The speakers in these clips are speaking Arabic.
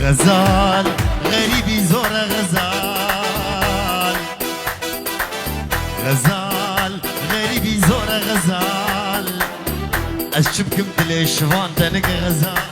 غزال غريبي زور غزال غزال غريبي زور غزال أشبكم دلي شفان تنك غزال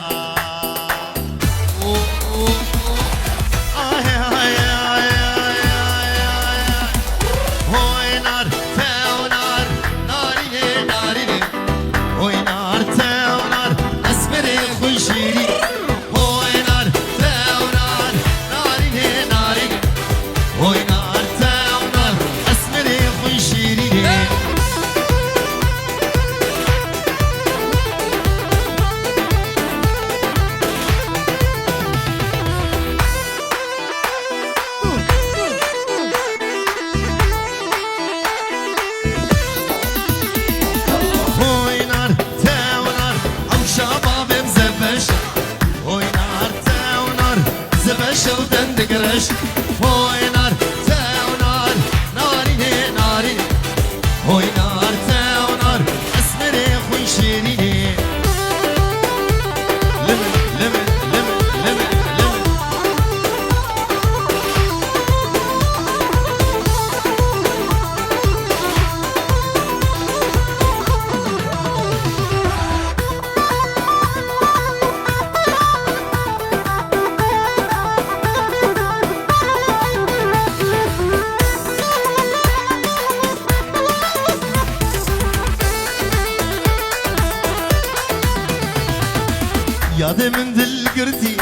ياد من دل قرتي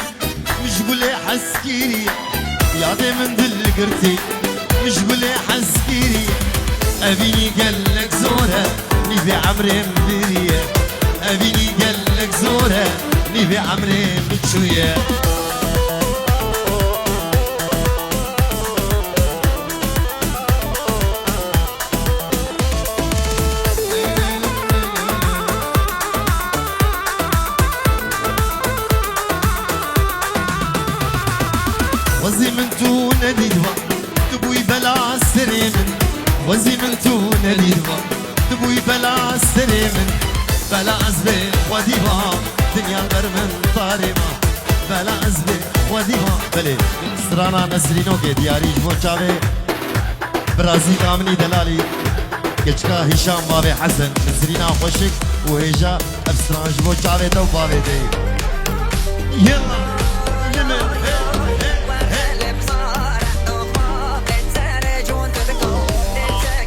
مشغولة حسكيري ياد من دل قرتي مشغولة حسكيري أبيني قلك زورة نبي عمري مديرية أبيني قلك زورة نبي عمري متشوية وزي من تونا ديدوا تبوي بلا السريمن وزي من تونا ديدوا تبوي بلا السريمن بلا عزبي وديبا دنيا غرمن طارمة بلا عزبي وديبا بلي من سرانا نسرينو كي دياري جبو چاوي برازي كامني دلالي كچكا هشام بابي حسن نسرينا خوشك وهيجا افسران جبو چاوي تو بابي دي يلا يلا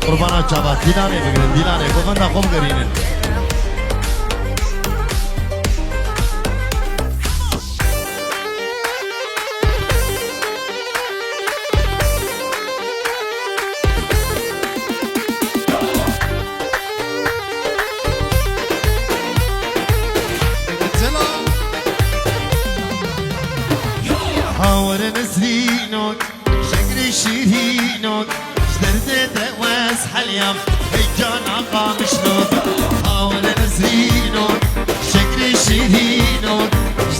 قربانا چابا دیلانه بگرن دیلانه بخونده خوب گرینن هاور نسرینوک شکر شیرینوک درد دواس حليم هيجانا قامش نوك هاول نزرينوك شكري شيرينوك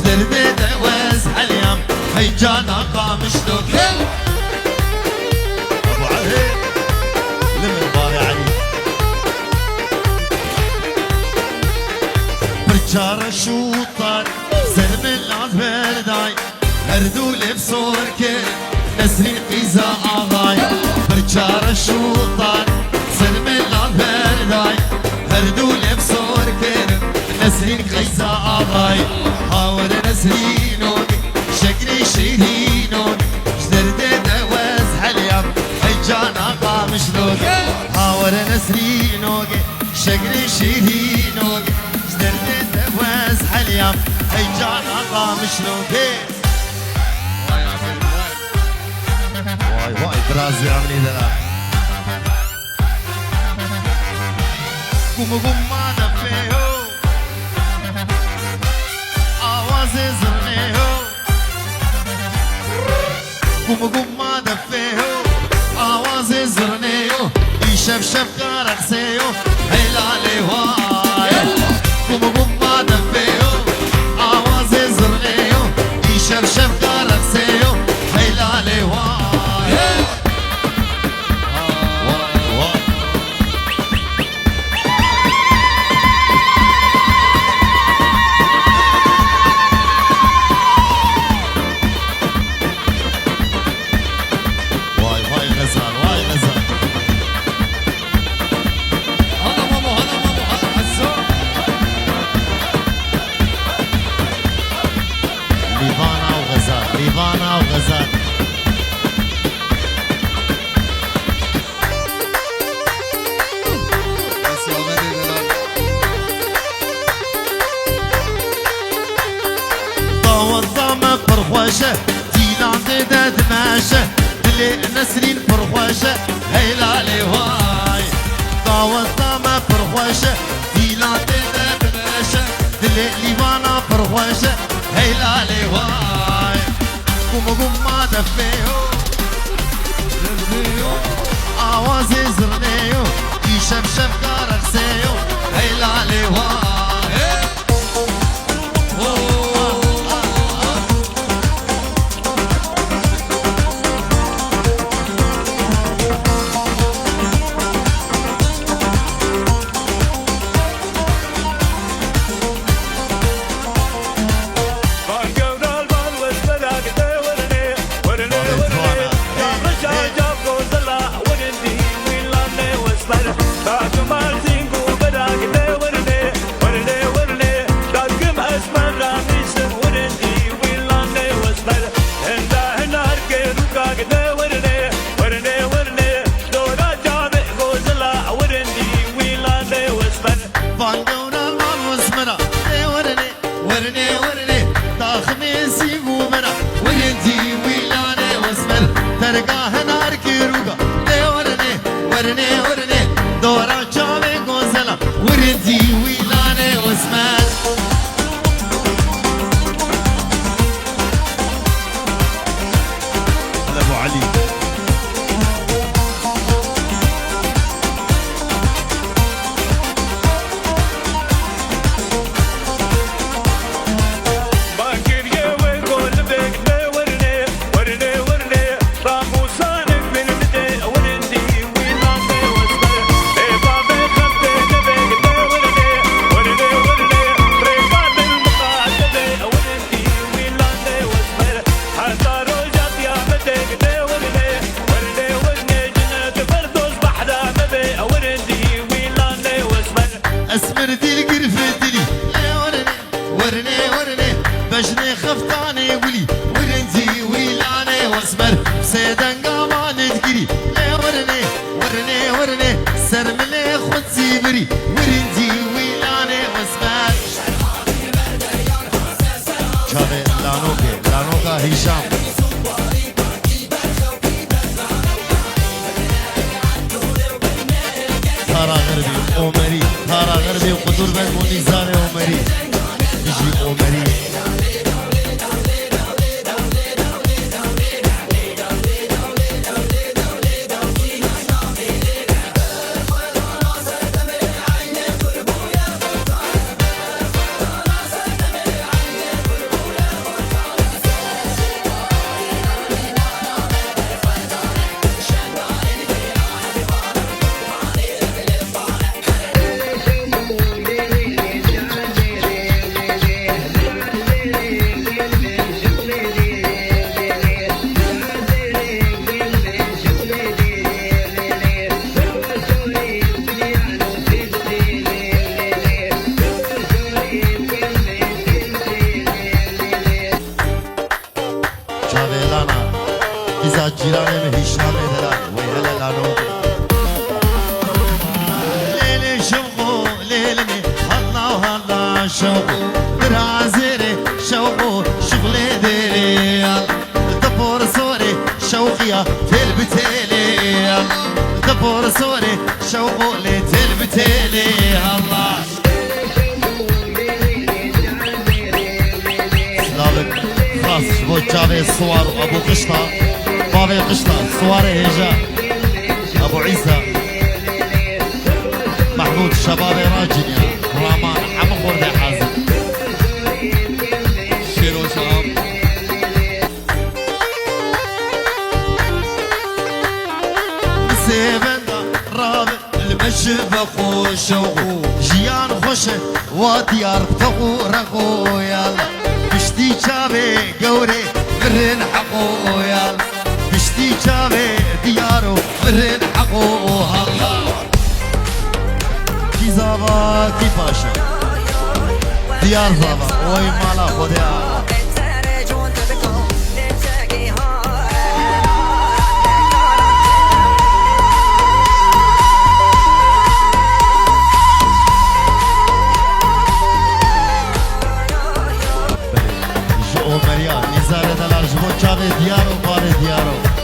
درد دواس حليم هيجانا قامش نوك ابو علي لمن باري علي برجار شوطان زلم العذبر داي هردو لبصورك نسرين قيزا آغاي برجار الشوطان سلم العبر داي هردو لبصور كرم نسرين قيزا آغاي هاور نسرينوك شكري شيرينوك جدرد دواز حليم هيجانا قامشنوك هاور نسرينوك شكري شيرينوك جدرد دواز حليم هيجانا قامشنوك واي برازي عملي دلال قوم ما دفيهو آوازي زرنيهو قوم ما دفيهو آوازي زرنيهو يشف كارخسيهو هلالي واي قوم ما دفيهو آوازي زرنيهو يشف كارخسيهو هلالي واي قوم ما دفيو آوازي زرنيو يشمشم كارخسيو هيلالي واه وديار بتغو رغو يالا بشتي شابي قوري برن حقو يالا بشتي شابي ديارو برن حقو الله كي زابا كي باشا ديار زابا وي مالا خوديا Diaro, pare Diaro.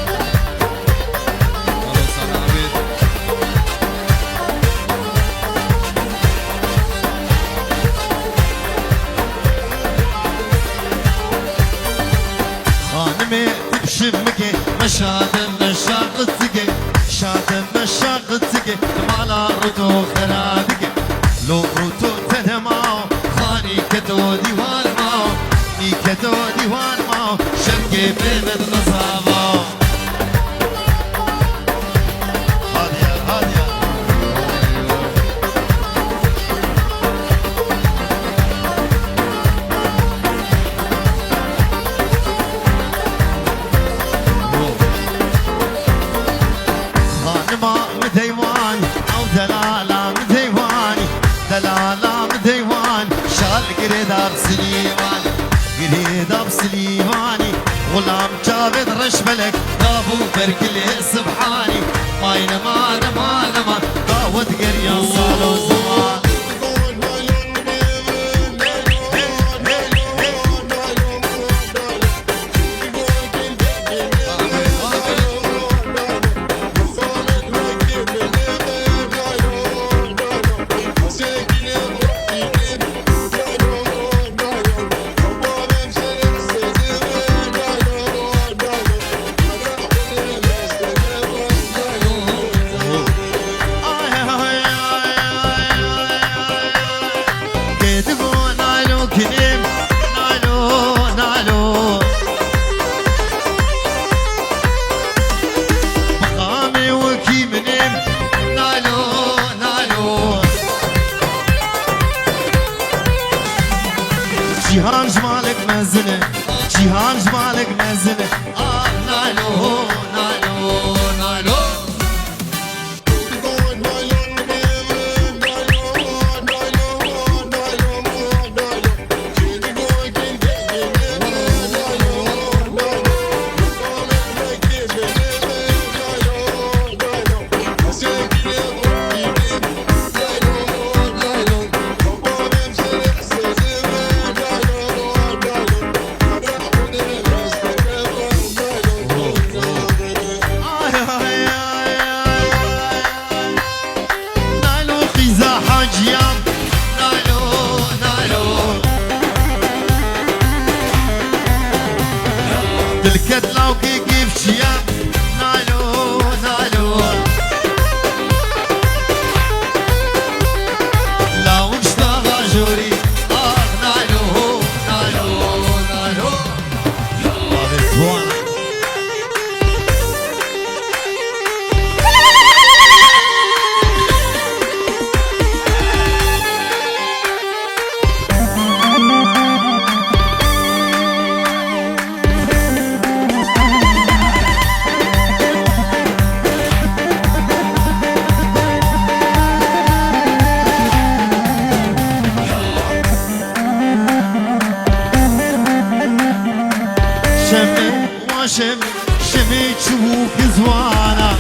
خانم شمي بشمكي مشادم مشاقتك شادم مشاقتك مالا روتو خرابك لو روتو تنماو خاني كتو ديوان ماو ني كتو ديوان ماو شمكي بيبت نصاباو هاديا هاديا خانما مديواني او دلالة مديواني دلالة مديواني شال قريدة بسليماني قريدة بسليماني غلام جابد رشبلك دابو بركلي سبحاني ماين ما داود قريان صالو زمان جيهان جمالك نزله جيهان جمالك نزله نايلو نايلو نايلو الكتلة وكيف شياب نايلو نايلو لو اشتغى جوري نايلو نايلو نايلو شمي شمي تشوف زوانا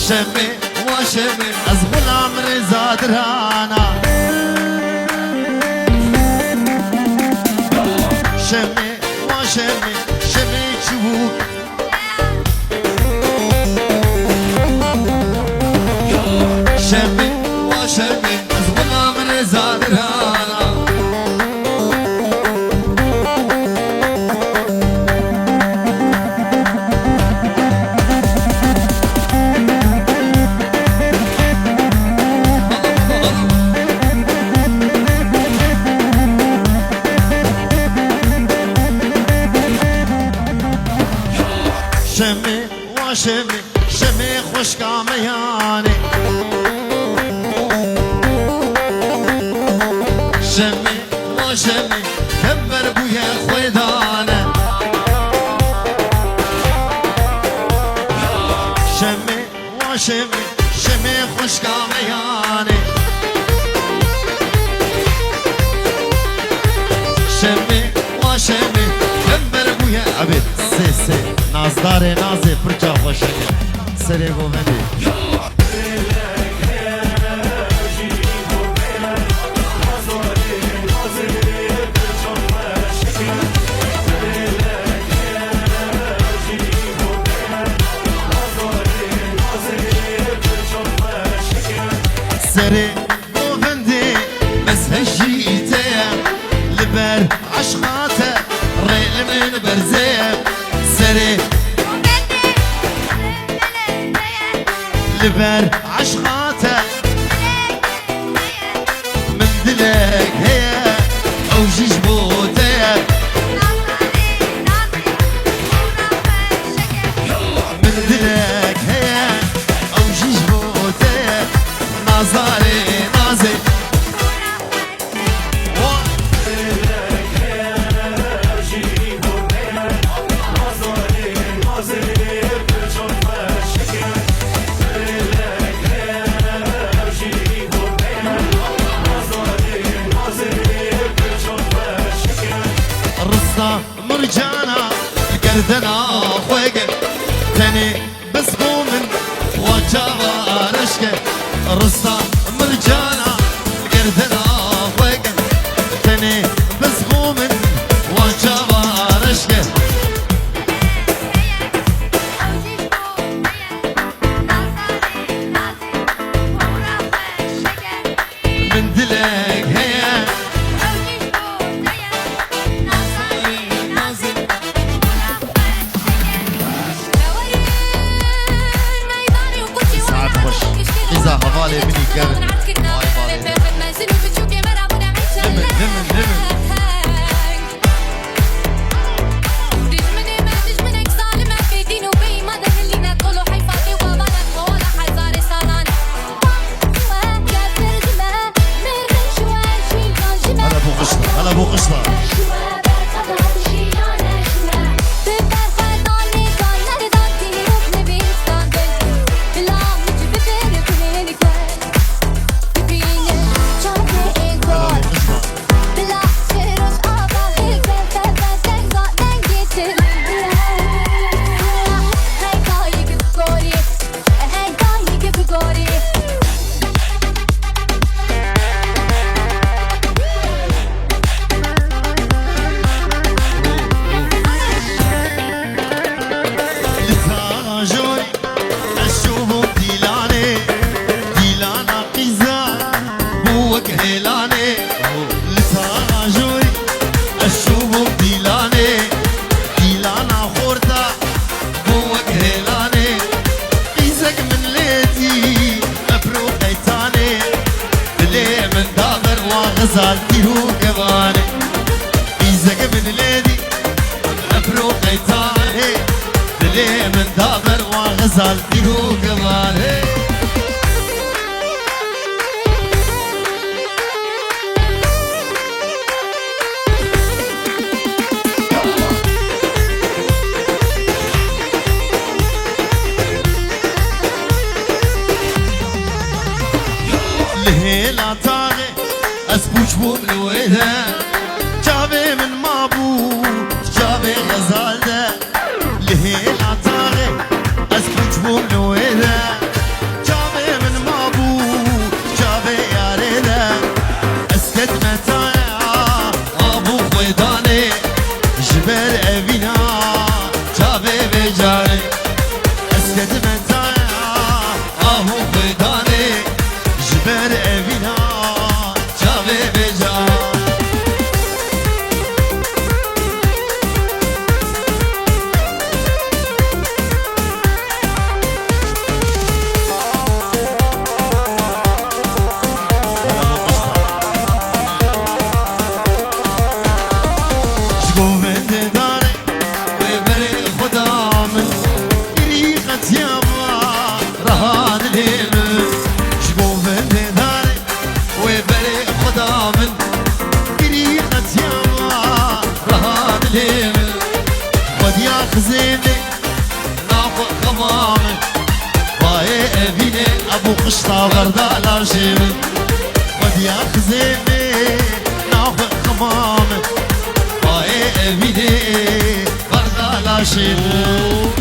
شمي وشمي أزغل عمري زاد رانا شمي وشمي شمي تشوف شمي وشمي أزغل عمري زاد رانا شمي وشمي شمي خوش كامياني شمي وشمي كبر بويا خويدانه شمي وشمي شمي خوش كامياني شمي وشمي كبر بويا عبيد سي نازدار نازي برجا خوشك سري قومدي سري قومدي بس هجيتي لبر عشقاته ريل من برزيب سري لبر عشقاته من دلك هي او جيش بوته من دلك هي او جيش بوته نازاري نازي مرجانا قردنا خويق تاني بس من وجابا رشكه رصا مرجانا قردنا خويق تاني بس من وجابا رشكه من دلك هي إذا هوالي مني قبل هاي بالي لمن هلا ابو قشطة هلا ابو قشطة غزالتي هو كمان إيزك من ليدي أفروقي تاني ليه من دابر وغزالتي هو كمان لهيلا طاغي اسبوش بو من ويدا جابي من مابو جابي غزال ده لهيلا طاغي اسبوش بو من ويدا جابي من مابو جابي ياري ده اسكت متايا ابو خويداني جبر ابينا جابي بجاري اسكت متايا ابو خويداني جبر ابينا ابو قشطة غردالة شيمن وديا خزيمي ناخذ خمامي باي ابيدي غردالة شيمن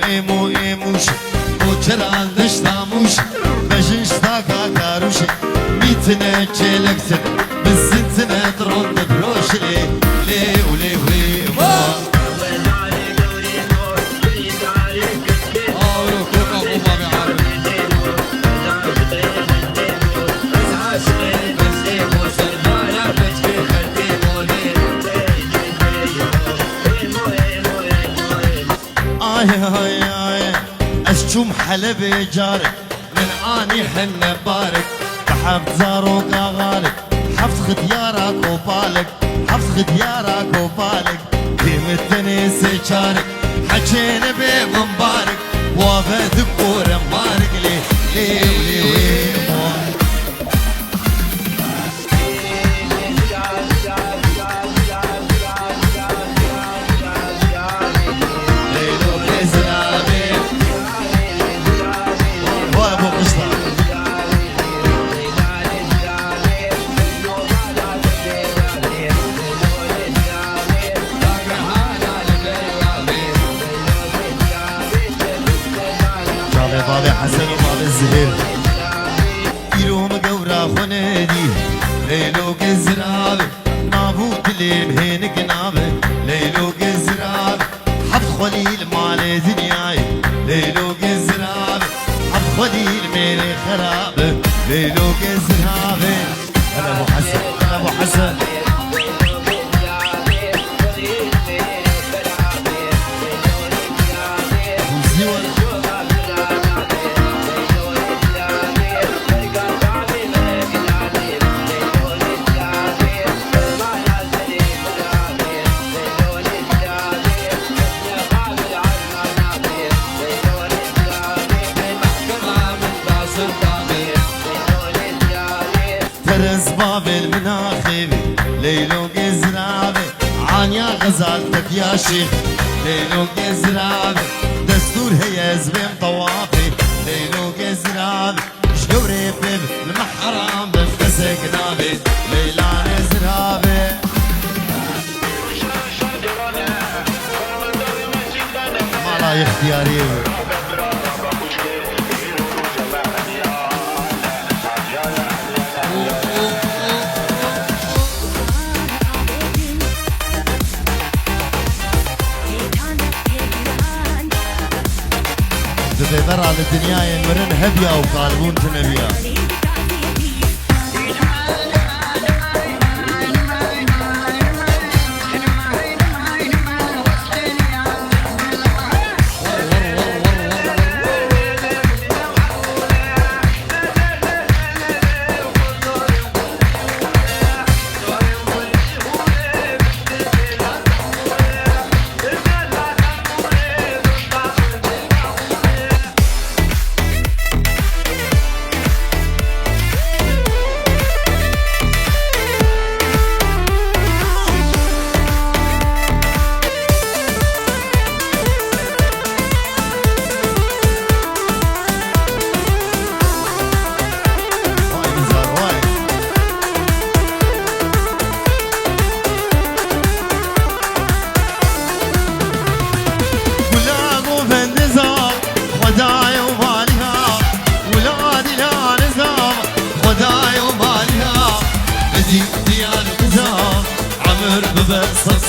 ایمو ایموش موچران دشتاموش بجنشتا کاکاروش میتنه چلکتن بزنتنه درون بروش لی ولی ولی اشوم حلب جارك من اني حن بارك بحفظ زاروك غارك حفظ ختيارك وبالك حفظ ختيارك وبالك قيمتني سيشارك حكينا بيه مبارك وافدك ورمارك لي لي لي لي بابي حسن وبابي الزهير يلوم قورا خنادي ليلو قزرابي نابوت اللي مهين قنابي ليلو قزرابي حفظ خليل مال دنياي ليلو قزرابي حفظ خليل ميري خرابي ليلو قزرابي انا ابو حسن انا ابو حسن فرز باب المناخبي ليلو قزرابي عانيا غزالتك يا شيخ ليلو قزرابي دستور هي زبين طوافي ليلو قزرابي شدوري بيب المحرم بفسك نابي ليلا نزرابي مالا اختياري برا للدنيا ينمرن هبيا وقالبون تنبيا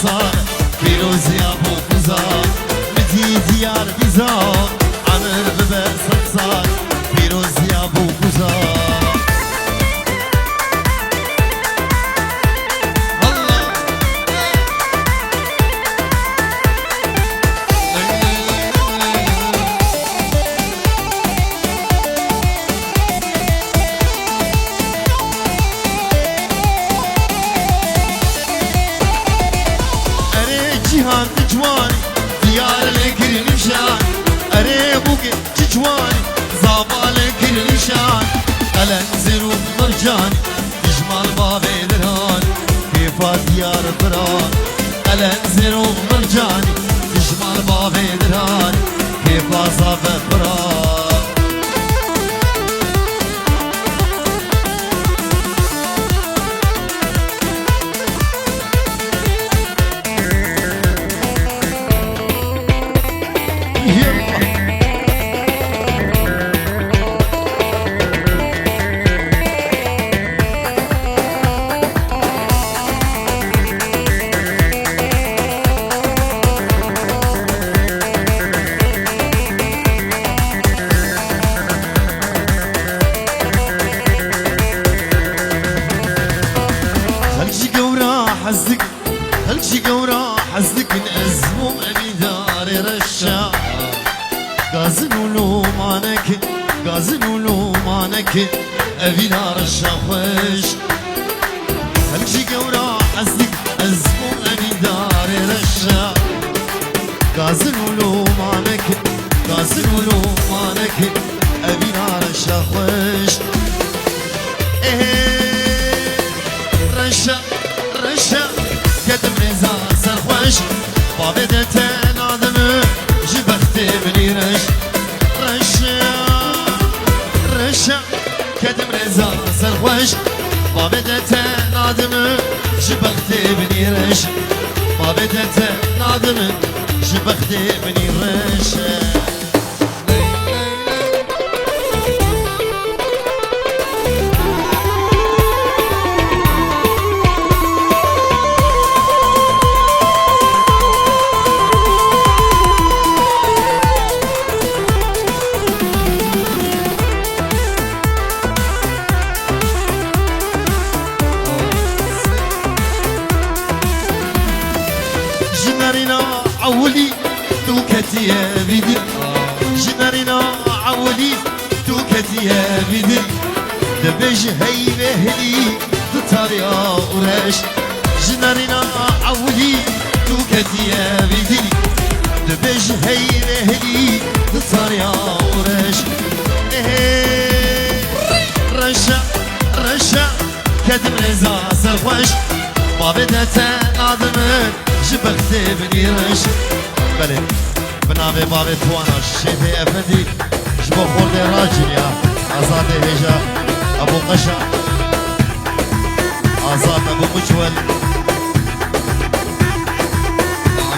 صار فيروز يا ابو فزار متي ديار بزار عمر ببسط صار فيروز يا ابو فزار جيهان جواني ديار لكل نشان قريبوك جواني زابا لكل نشان الانزر ومرجان اجمال بابي دران كيفا ديار بران الانزر ومرجان اجمال بابي دران كيفا صابا بران Yeah. غازنولو مانك غازنولو مانك أبي نار الشاخوش هلجي قورا أزدك أزمو أبي دار رشا غازنولو مانك غازنولو مانك أبي نار الشاخوش رشا رشا كدم رزا سرخوش بابدة نادم جبختي مني رشا رشا كدم رزا سرخوش بابدة نادم جبختي مني بابدة نادم جبختي مني رشا جنارنا عولي توكتي يا بدر جنارنا عولي توكتي يا بدر دبج هي بهلي تطاريا ورش جنارنا عولي توكتي يا بدر دبج هي بهلي تطاريا ورش رشا رشا كدم رزا سرخوش بابدة نادمن جبختي بني رش بله بنابي بابي توانا الشيخي افندي جبو خورد راجل يا آزاد هجا ابو قشا آزاد ابو مجول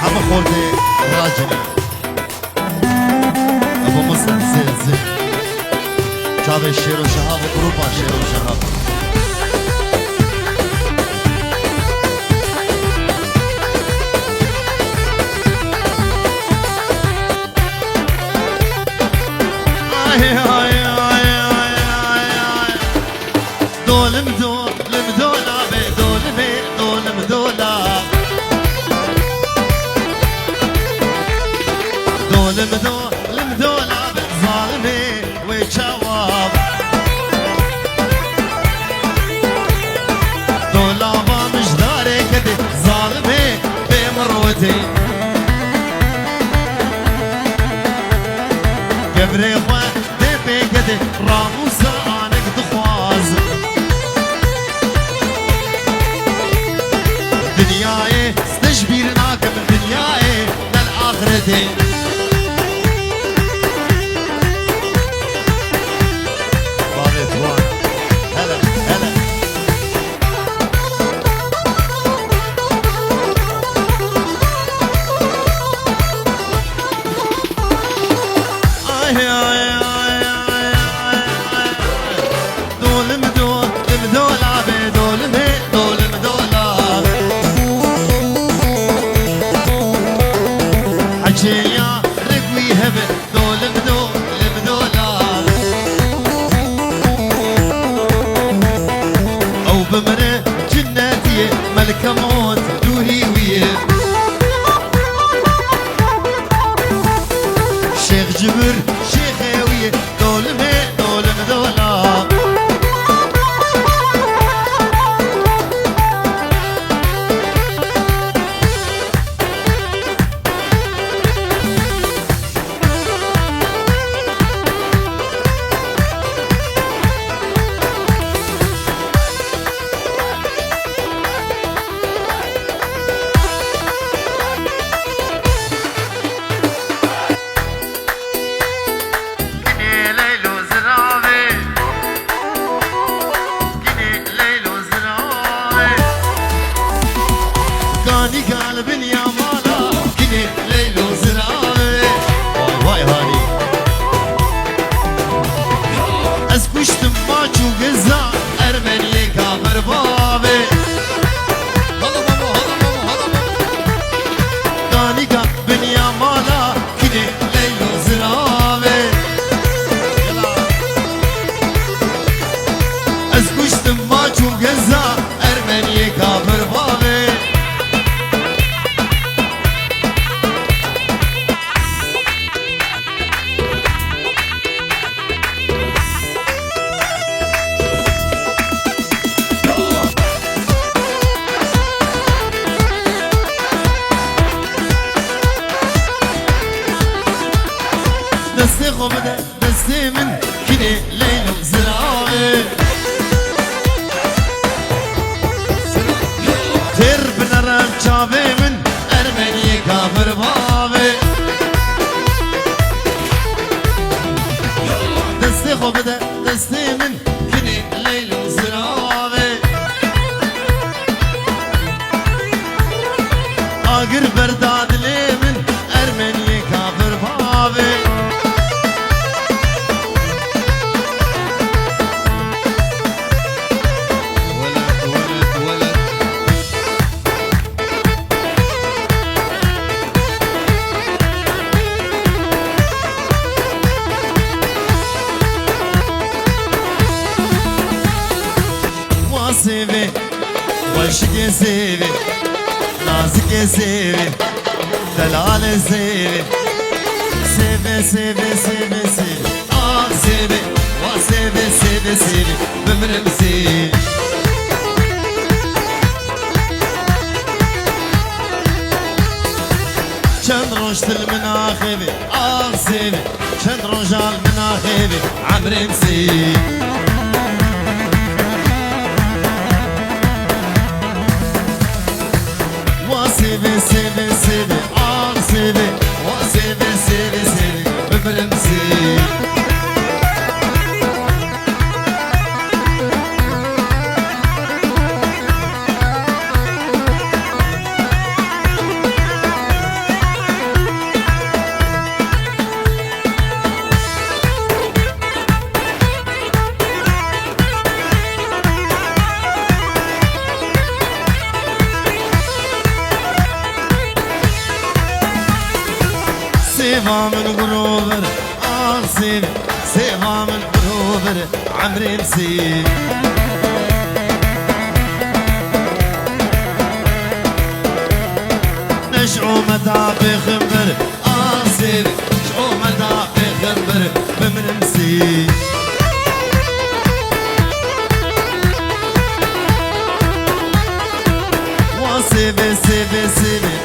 ابو خورد راجل ابو مصر زي شاب الشير وشهاب وقروبا شير وشهاب المدولة بالظالمي ويتشواب دولابا مش داري كدي ظالمي بمروتي قبري خواه دي كدي راموسا عنك دخواز دنياي استجبيرناك من دنياي للآخرتي بمره جناتي ملكة موت دوهي ويه شيخ جبر شيخاوية دولمي دولم دولا دستي خو بده دستي من كني ليل وزراوي تر بنرم چاوي من ارمني كافر باوي دستي خو بده دستي من كني ليل وزراوي آگر برداد لي من ارمني كافر باوي سيفي وشكي سيفي نازك سيفي دلال سيفي سيفي سيفي سيفي سيفي سيفي وسيفي سيفي سيفي بمرم سيفي چند روشت المناخبي سيفي چند روجال مناخبي عمرم سيفي سيفي سيفي سيفي سيفي وسيفي سيفي سيفي ببرمسي سيفا من غروبر سيفي سيفا من غروبر عمري مسيف نشعو متى بخبر سيفي نشعو متى بخبر بمن مسيف وسيفي سيفي سيفي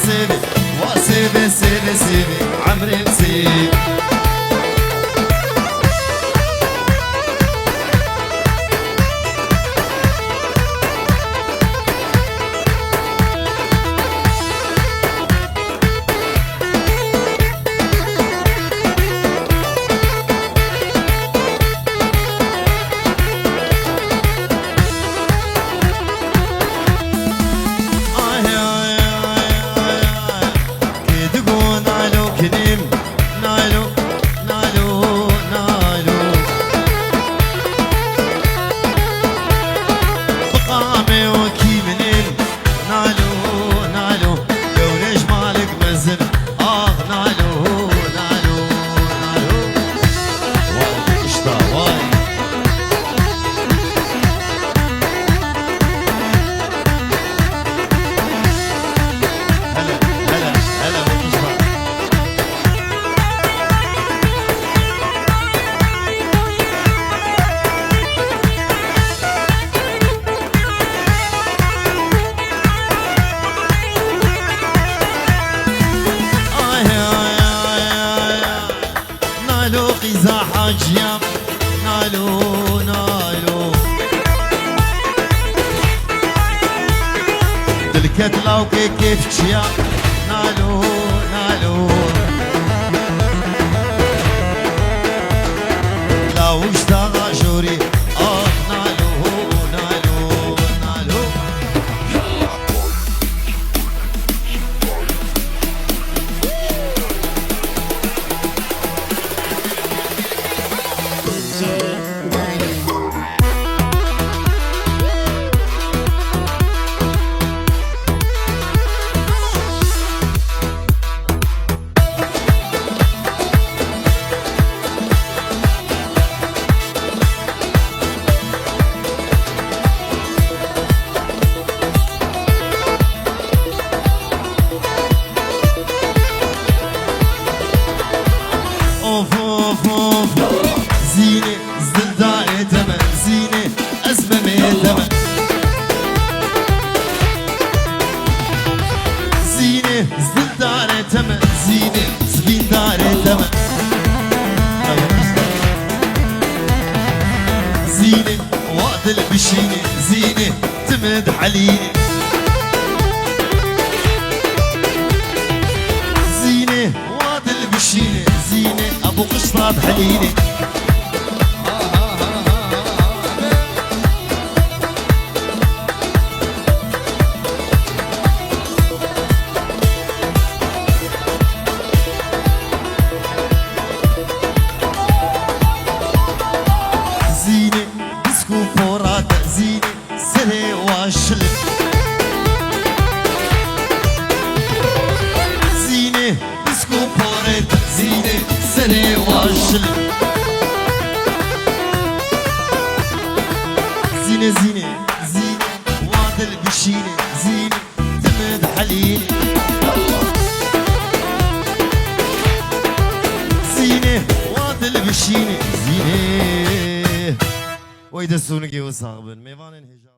سيفي وسيفي سيفي سيفي عمري مسيف قيزا حاجيا نالو نالو دلكت لاو كيف تشيا نالو نالو لاو اشتغى جوري نالو نالو نالو زينة زلداء تمن زينة أزمة تمن زينة زلداء تمن زينة زبين دار تمن زينة وادل بشينة زينة تمد حليني زينة وادل بشينة زينة ابو قشطة بحليني زينة ديسكو فورات زينة سري واشلك زينة ديسكو فورات زينة سري واشلك زينة زينة زينة وادل بشينة زينة تمد حليلي زينة وادل بشينة زينة ويدسونك يوساغبن ميوانن هجا